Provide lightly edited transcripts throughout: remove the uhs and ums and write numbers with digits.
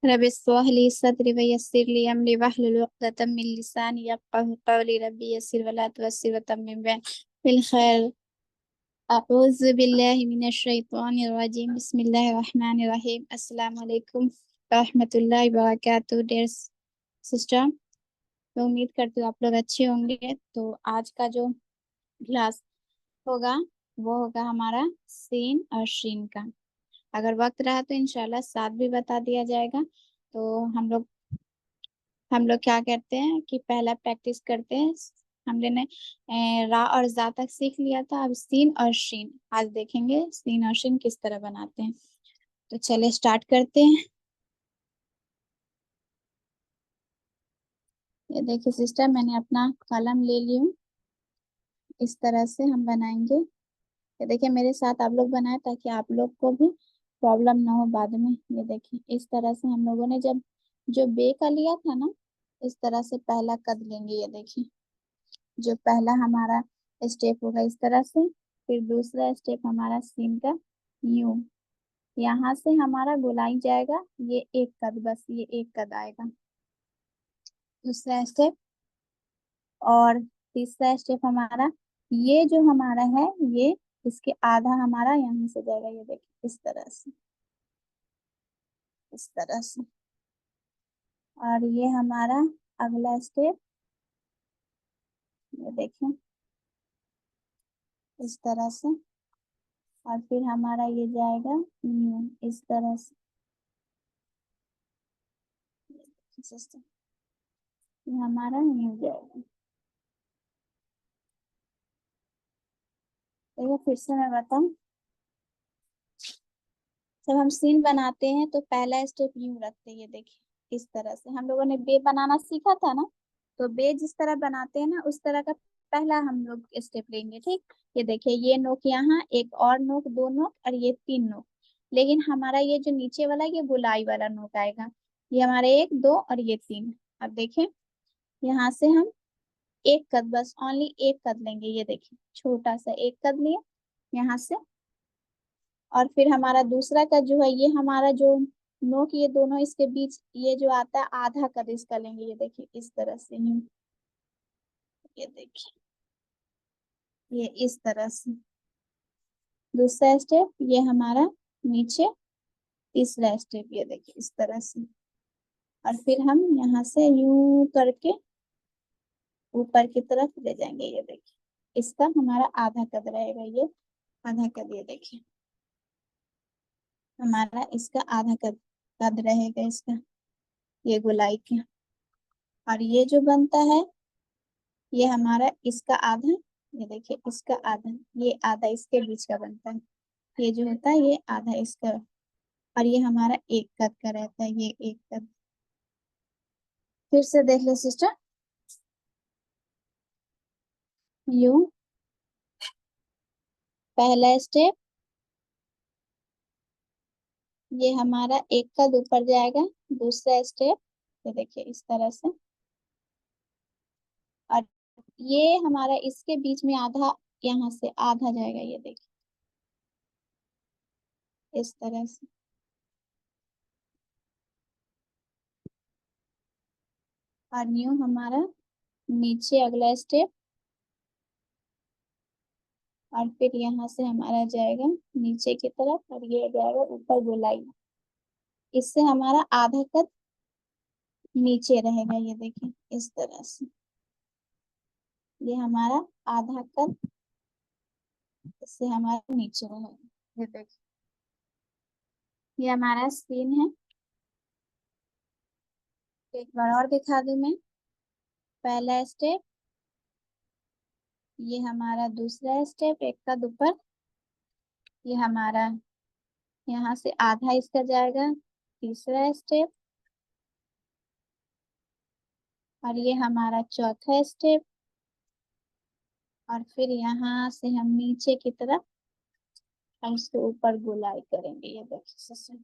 Rabbi इश्रह ली सदरी व यस्सिर ली अमरी वहलुल उक़दतम मिन लिसानी यफ़क़हू क़ौली रब्बी यस्सिर वला तुअस्सिर वतम्मिम बिल खैर। अऊज़ु बिल्लाहि मिनश शैतानिर रजीम बिस्मिल्लाहिर रहमानिर रहीम। अस्सलामु अलैकुम रहमतुल्लाहि व बरकातहू डियर सिस्टर। मैं उम्मीद करती हूँ आप लोग अच्छे होंगे। तो आज का जो क्लास होगा वो होगा हमारा सीन और शीन का। अगर वक्त रहा तो इंशाल्लाह साथ भी बता दिया जाएगा। तो हम लोग क्या करते हैं कि पहला प्रैक्टिस करते हैं। हमने ने रा और जा तक सीख लिया था। अब सीन और शीन आज देखेंगे सीन और शीन किस तरह बनाते हैं। तो चलिए स्टार्ट करते हैं। ये देखिए सिस्टर, मैंने अपना कलम ले ली हूँ। इस तरह से हम बनाएंगे। ये देखिए मेरे साथ आप लोग बनाए ताकि आप लोग को भी प्रॉब्लम ना हो बाद में। ये देखिए इस तरह से हम लोगों ने जब जो बे का लिया था ना, इस तरह से पहला कद लेंगे। ये देखिए जो पहला हमारा स्टेप होगा इस तरह से। फिर दूसरा स्टेप हमारा सीन का यूं, यहाँ से हमारा गोलाई जाएगा। ये एक कद, बस ये एक कद आएगा। दूसरा स्टेप और तीसरा स्टेप हमारा ये जो हमारा है ये इसके आधा हमारा यहाँ से जाएगा। ये देखिए इस तरह से, इस तरह से। और ये हमारा अगला स्टेप, ये देखिए इस तरह से। और फिर हमारा ये जाएगा इस तरह से। ये हमारा न्यू जाएगा। देखिए फिर से मैं बताऊं, जब हम सीन बनाते हैं तो पहला स्टेप यूं रखते हैं। ये देखिए इस तरह से हम लोगों ने बे बनाना सीखा था ना, तो बे जिस तरह बनाते हैं ना उस तरह का पहला हम लोग स्टेप लेंगे। ठीक, ये देखिए ये नोक यहाँ, एक और नोक, दो नोक और ये तीन नोक। लेकिन हमारा ये जो नीचे वाला ये गोलाई वाला नोक आएगा। ये हमारे एक, दो और ये तीन। अब देखें यहाँ से हम एक कद, बस ओनली एक कद लेंगे। ये देखिए छोटा सा एक कद लिया यहाँ से। और फिर हमारा दूसरा कद जो है ये हमारा जो नोक ये दोनों इसके बीच ये जो आता है आधा कद इसका लेंगे। ये देखिए इस तरह से यूं, ये देखिए ये इस तरह से। दूसरा स्टेप ये हमारा नीचे। तीसरा स्टेप ये देखिए इस तरह से। और फिर हम यहाँ से यूं करके ऊपर की तरफ ले जाएंगे। ये देखिए इसका हमारा आधा कद रहेगा। ये आधा कद, ये देखिए हमारा इसका आधा कद कद रहेगा इसका, ये गोलाई का। और ये जो बनता है ये हमारा इसका आधा, ये देखिए इसका आधा, ये आधा इसके बीच का बनता है। ये जो होता है ये आधा इसका। और ये हमारा एक कद का रहता है, ये एक कद। फिर से देख ले सिस्टर, यूं पहला स्टेप ये हमारा एक कद ऊपर जाएगा। दूसरा स्टेप ये देखिए इस तरह से। और ये हमारा इसके बीच में आधा, यहाँ से आधा जाएगा। ये देखिए इस तरह से। और न्यू हमारा नीचे अगला स्टेप। और फिर यहाँ से हमारा जाएगा नीचे की तरफ और ये जाएगा ऊपर गोलाई। इससे हमारा आधा कद नीचे रहेगा। ये देखिए इस तरह से। ये हमारा आधा कद इससे हमारा नीचे रहेगा। ये देखिए ये हमारा सीन है। एक बार और दिखा दूं मैं। पहला स्टेप ये हमारा, दूसरा स्टेप एक कद ऊपर, ये हमारा यहाँ से आधा इसका जाएगा। तीसरा स्टेप और ये हमारा चौथा स्टेप। और फिर यहाँ से हम नीचे की तरफ हम इसके ऊपर गोलाई करेंगे। ये देखिए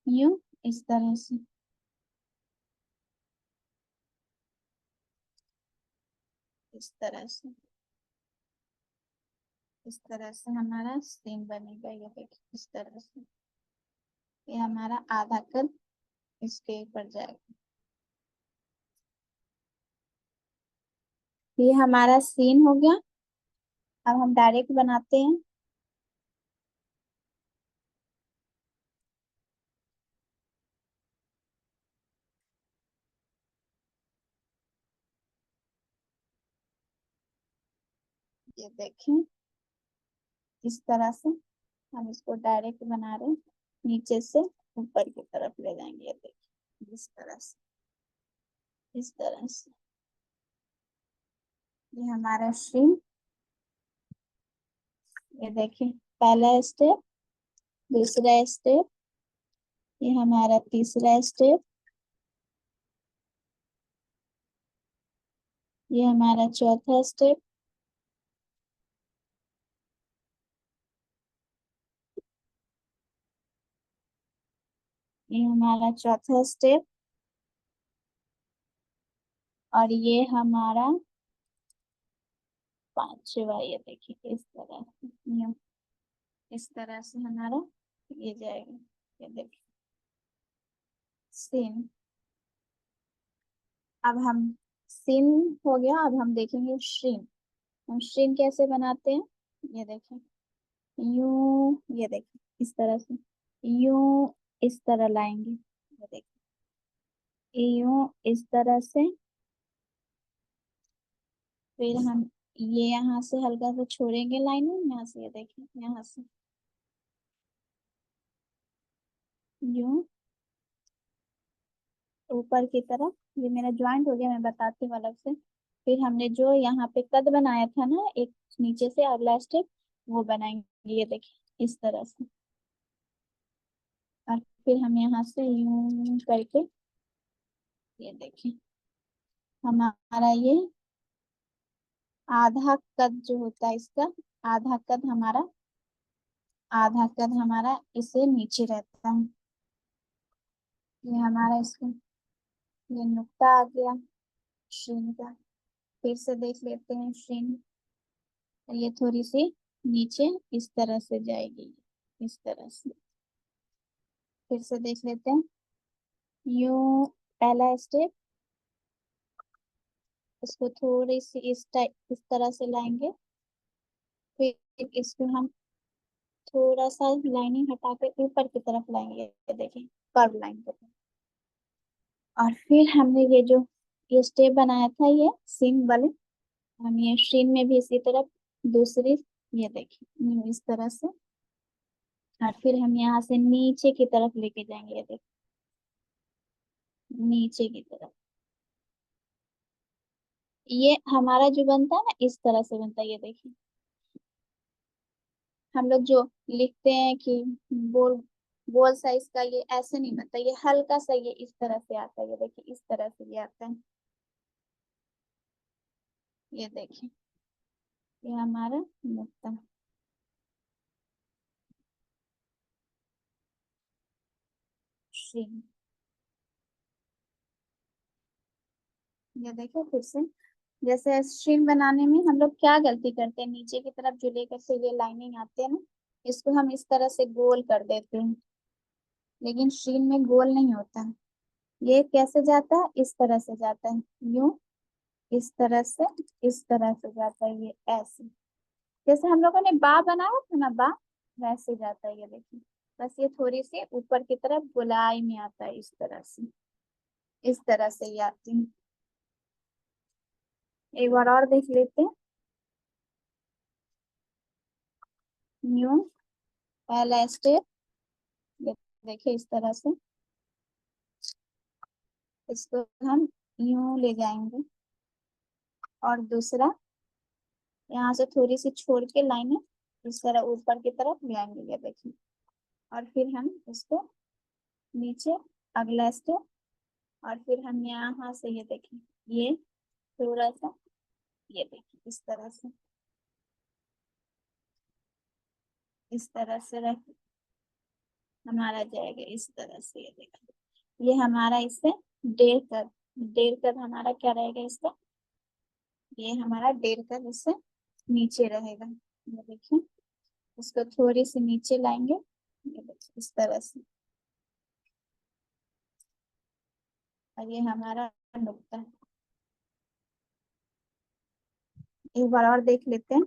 यूं इस तरह से, इस तरह से, इस तरह से हमारा सीन बनेगा। ये देखिए इस तरह से। ये हमारा आधा कद इसके ऊपर जाएगा। ये हमारा सीन हो गया। अब हम डायरेक्ट बनाते हैं। ये देखें, इस तरह से हम इसको डायरेक्ट बना रहे हैं। नीचे से ऊपर की तरफ ले जाएंगे, ये देखिए इस तरह से, इस तरह से। ये हमारा सीन। ये देखिए, पहला स्टेप, दूसरा स्टेप, ये हमारा तीसरा स्टेप, ये हमारा चौथा स्टेप, ये हमारा चौथा स्टेप, और ये हमारा पांचवा। ये देखिए इस तरह से, इस तरह से हमारा ये जाएगा। ये देखिए सीन। अब हम सीन हो गया, अब हम देखेंगे श्रीन। हम श्रीन कैसे बनाते हैं, ये देखें। यूं, ये देखिए इस तरह से, यूं इस तरह लाएंगे, ये देखिए यूं इस तरह से। फिर हम ये यहाँ से हल्का सा छोड़ेंगे लाइन में, यहाँ से, ये देखिए यहाँ से यूं ऊपर की तरफ। ये मेरा ज्वाइंट हो गया, मैं बताती हूँ अलग से। फिर हमने जो यहाँ पे कद बनाया था ना, एक नीचे से अगला स्टेप, वो बनाएंगे, ये देखिए इस तरह से। और फिर हम यहाँ से यूं करके, ये देखिए हमारा ये आधा कद जो होता है इसका, आधा कद हमारा, आधा कद हमारा इसे नीचे रहता है। ये हमारा इसका ये नुक्ता आ गया श्रीन का। फिर से देख लेते हैं श्रीन। ये थोड़ी सी नीचे इस तरह से जाएगी, इस तरह से। फिर से देख लेते हैं। यूं पहला स्टेप, इसको थोड़ी सी इस टाइप इस तरह से लाएंगे। फिर इसको हम थोड़ा सा लाइनिंग हटा के ऊपर की तरफ लाएंगे, ये देखिए कर्व लाइन पे। और फिर हमने ये जो ये स्टेप बनाया था, ये सीन वाले, हम ये शीन में भी इसी तरह दूसरी, ये देखिए इस तरह से। और फिर हम यहाँ से नीचे की तरफ लेके जाएंगे, ये देखिए नीचे की तरफ। ये हमारा जो बनता है ना, इस तरह से बनता है, ये देखिए। हम लोग जो लिखते हैं कि बोल बोल साइज का, ये ऐसे नहीं बनता, ये हल्का सा ये इस तरह से आता है, ये देखिए इस तरह से ये आता है। ये देखिए, ये हमारा नुक्ता शीन। ये देखो फिर से, जैसे स्ट्रिंग बनाने में हम लोग क्या गलती करते हैं, नीचे की तरफ जो लेकर से ये लाइनिंग आते हैं ना, इसको हम इस तरह से गोल कर देते हैं। लेकिन स्ट्रिंग में गोल नहीं होता है। ये कैसे जाता है, इस तरह से जाता है, यूं इस तरह से, इस तरह से जाता है, ये ऐसे। जैसे हम लोगों ने बा बनाया था ना, बा, वैसे जाता है, ये देखिए। बस ये थोड़ी सी ऊपर की तरफ गोलाई में आता है, इस तरह से, इस तरह से ये आती है। एक बार और देख लेते हैं। न्यू पहला स्टेप, ये देखिए इस तरह से, इसको हम यूं ले जाएंगे। और दूसरा, यहाँ से थोड़ी सी छोड़ के लाइनें इस तरह ऊपर की तरफ ले आएंगे, ये देखिए। और फिर हम इसको नीचे, अगला स्टेप। और फिर हम यहाँ से, ये देखिए, ये थोड़ा सा, ये देखिए इस तरह से, इस तरह से रख हमारा जाएगा, इस तरह से, ये देखिए। ये हमारा इससे 1.5 कद, 1.5 कद हमारा क्या रहेगा इसका, ये हमारा 1.5 कद इससे नीचे रहेगा, ये देखिए। इसको थोड़ी सी नीचे लाएंगे, ये देखिए इस तरह से। और ये हमारा नुक्ता। एक बार और देख लेते हैं।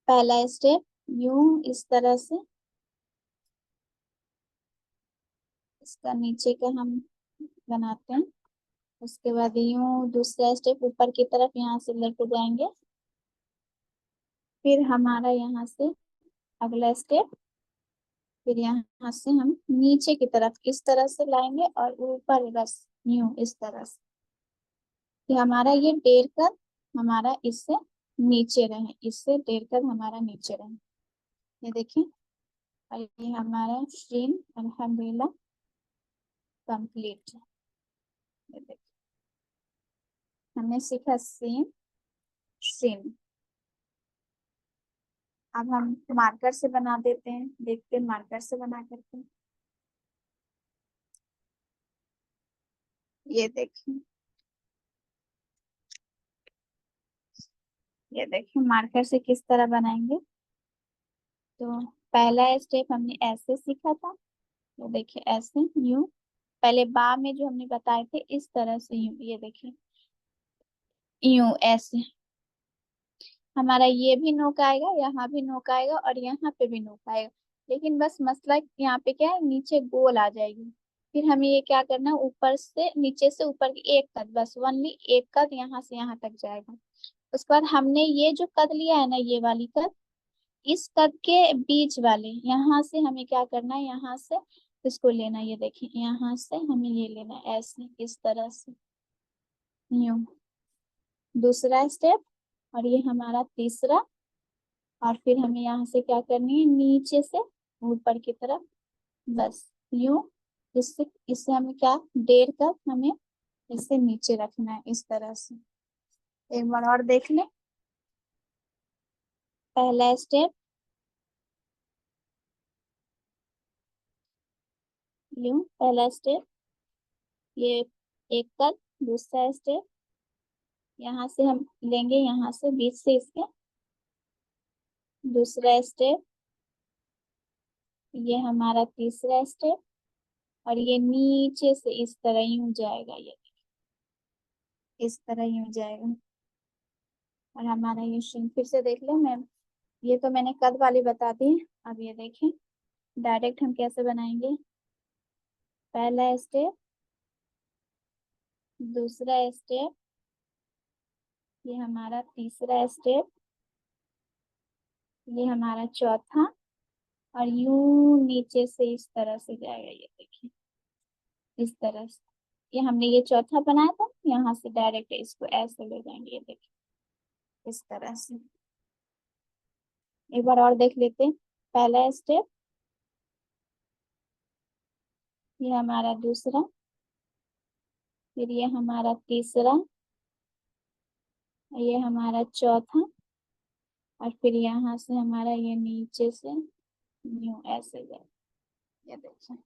पहला स्टेप यूं इस तरह से, इसका नीचे का हम बनाते हैं। उसके बाद यूं दूसरा स्टेप ऊपर की तरफ यहाँ से लेके जाएंगे। फिर हमारा यहाँ से अगला स्टेप, फिर यहाँ से हम नीचे की तरफ इस तरह से लाएंगे और ऊपर बस यूं इस तरह से, कि हमारा ये 1.5 कद हमारा इससे नीचे रहे, इससे 1.5 कद हमारा नीचे रहे। ये देखिए, और ये हमारा स्ट्रीम अल्हम्दुलिल्लाह कंप्लीट है। ये देखिए, हमने सीखा सीन स्ट्रीम। अब हम मार्कर से बना देते हैं, देखते हैं मार्कर से बना करके। ये देखिए, ये देखिए मार्कर से किस तरह बनाएंगे। तो पहला स्टेप हमने ऐसे सीखा था, तो देखिए ऐसे यूं, पहले बा में जो हमने बताए थे इस तरह से यूं, ये देखिए यूं ऐसे हमारा ये भी नोक आएगा, यहाँ भी नोक आएगा और यहाँ पे भी नोक आएगा। लेकिन बस मसला यहाँ पे क्या है, नीचे गोल आ जाएगी। फिर हमें ये क्या करना है, ऊपर से नीचे से ऊपर की 1 कद, बस ओनली 1 कद यहाँ से यहाँ तक जाएगा। उसके बाद हमने ये जो कद लिया है ना, ये वाली कद, इस कद के बीच वाले यहाँ से हमें क्या करना है, यहाँ से इसको लेना है। ये देखिए यहाँ से हमें ये लेना है ऐसे इस तरह से यूं, दूसरा स्टेप। और ये हमारा तीसरा। और फिर हमें यहाँ से क्या करनी है, नीचे से ऊपर की तरफ बस यूं, इससे इससे हमें क्या 1.5 कप हमें इससे नीचे रखना है इस तरह से। एक बार और देख ले। पहला स्टेप यूं, पहला स्टेप ये 1 कप। दूसरा स्टेप यहाँ से हम लेंगे, यहाँ से बीच से इसके। दूसरा स्टेप ये हमारा तीसरा स्टेप। और ये नीचे से इस तरह यूं जाएगा, ये इस तरह यूं जाएगा। और हमारा ये शेप फिर से देख ले। मैं ये तो मैंने कद वाली बता दी। अब ये देखें डायरेक्ट हम कैसे बनाएंगे। पहला स्टेप, दूसरा स्टेप, ये हमारा तीसरा स्टेप, ये हमारा चौथा। और यूं नीचे से इस तरह से जाएगा, ये देखिए इस तरह से। ये हमने ये चौथा बनाया था, यहाँ से डायरेक्ट इसको ऐसे ले जाएंगे, ये देखिए इस तरह से। एक बार और देख लेते हैं। पहला स्टेप, ये हमारा दूसरा, फिर ये हमारा तीसरा, ये हमारा चौथा। और फिर यहाँ से हमारा ये नीचे से यूं ऐसे जाए, ये देखिए।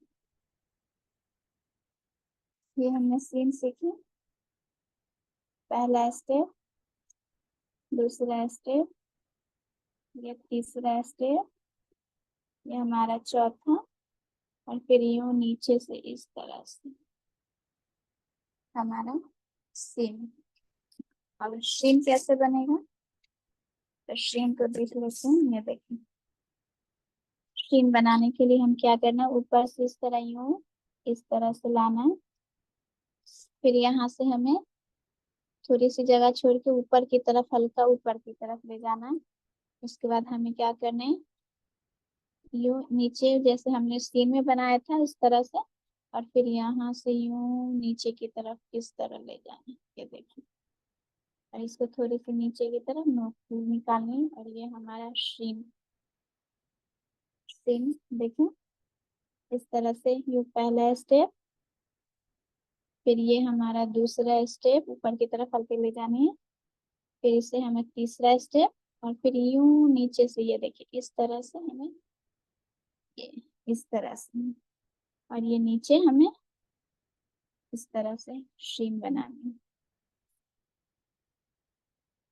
ये हमने सीन सीखी। पहला स्टेप, दूसरा स्टेप, ये तीसरा स्टेप, ये हमारा चौथा। और फिर यूं नीचे से इस तरह से हमारा सीन। अब सीन कैसे बनेगा, तो सीन को देख लेते हैं। ये देखिए, सीन बनाने के लिए हम क्या करना है, ऊपर से इस तरह यूं इस तरह से लाना है। फिर यहाँ से हमें थोड़ी सी जगह छोड़ के ऊपर की तरफ, हल्का ऊपर की तरफ ले जाना है। उसके बाद हमें क्या करना है, यूं नीचे जैसे हमने सीन में बनाया था इस तरह से। और फिर यहाँ से यूं नीचे की तरफ इस तरह ले जाना है, ये देखिए। और इसको थोड़ी सी नीचे की तरफ नोक निकालनी है। और ये हमारा सीन सीन देखिए इस तरह से। ये पहला स्टेप, फिर ये हमारा दूसरा स्टेप ऊपर की तरफ हल्के ले जानी है। फिर इसे हमें तीसरा स्टेप, और फिर यूं नीचे से ये देखिए इस तरह से हमें ये इस तरह से। और ये नीचे हमें इस तरह से शीम बनानी है।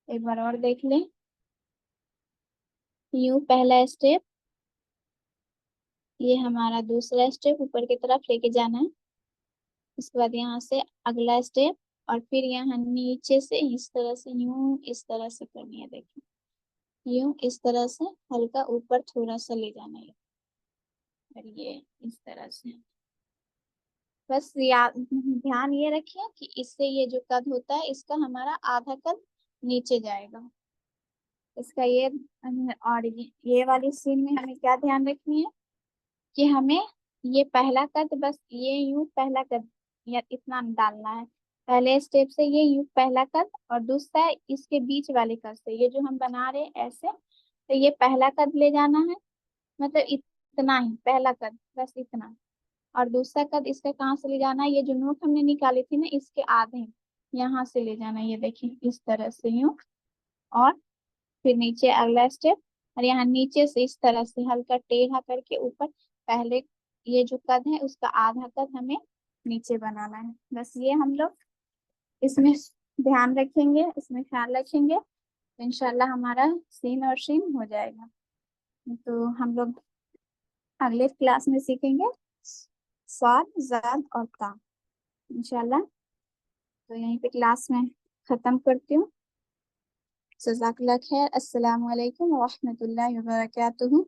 एक बार और देख लें। यूं पहला स्टेप, ये हमारा दूसरा स्टेप ऊपर की तरफ लेके जाना है। उसके बाद यहाँ से अगला स्टेप, और फिर यहाँ नीचे से इस तरह से यूं इस तरह से करनी है, देखिए यूं इस तरह से हल्का ऊपर थोड़ा सा ले जाना है, और ये इस तरह से। बस याद ध्यान ये रखिए कि इससे ये जो कद होता है इसका हमारा आधा कद नीचे जाएगा इसका ये। और ये वाली सीन में हमें क्या ध्यान रखनी है कि हमें ये पहला कद, बस ये यूं पहला कद या इतना डालना है पहले स्टेप से, ये यूं पहला कद, और दूसरा है इसके बीच वाले कद से, ये जो हम बना रहे हैं ऐसे, तो ये पहला कद ले जाना है, मतलब इतना ही पहला कद, बस इतना। और दूसरा कद इसका कहाँ से ले जाना है, ये जो नोट हमने निकाली थी ना इसके आधे यहाँ से ले जाना है, ये देखिए इस तरह से यूं। और फिर नीचे अगला स्टेप, और यहाँ नीचे से इस तरह से हल्का टेढ़ा करके ऊपर, पहले ये जो कद है उसका आधा कद हमें नीचे बनाना है। बस ये हम लोग इसमें ध्यान रखेंगे, इसमें ख्याल रखेंगे, तो इंशाल्लाह हमारा सीन और शीन हो जाएगा। तो हम लोग अगले क्लास में सीखेंगे स्वाद, ज़ाद और ता, इंशाल्लाह। तो यहीं पे क्लास में खत्म करती हूँ। जज़ाकल्लाह खैर। अस्सलाम वालेकुम व रहमतुल्लाहि व बरकातुहू।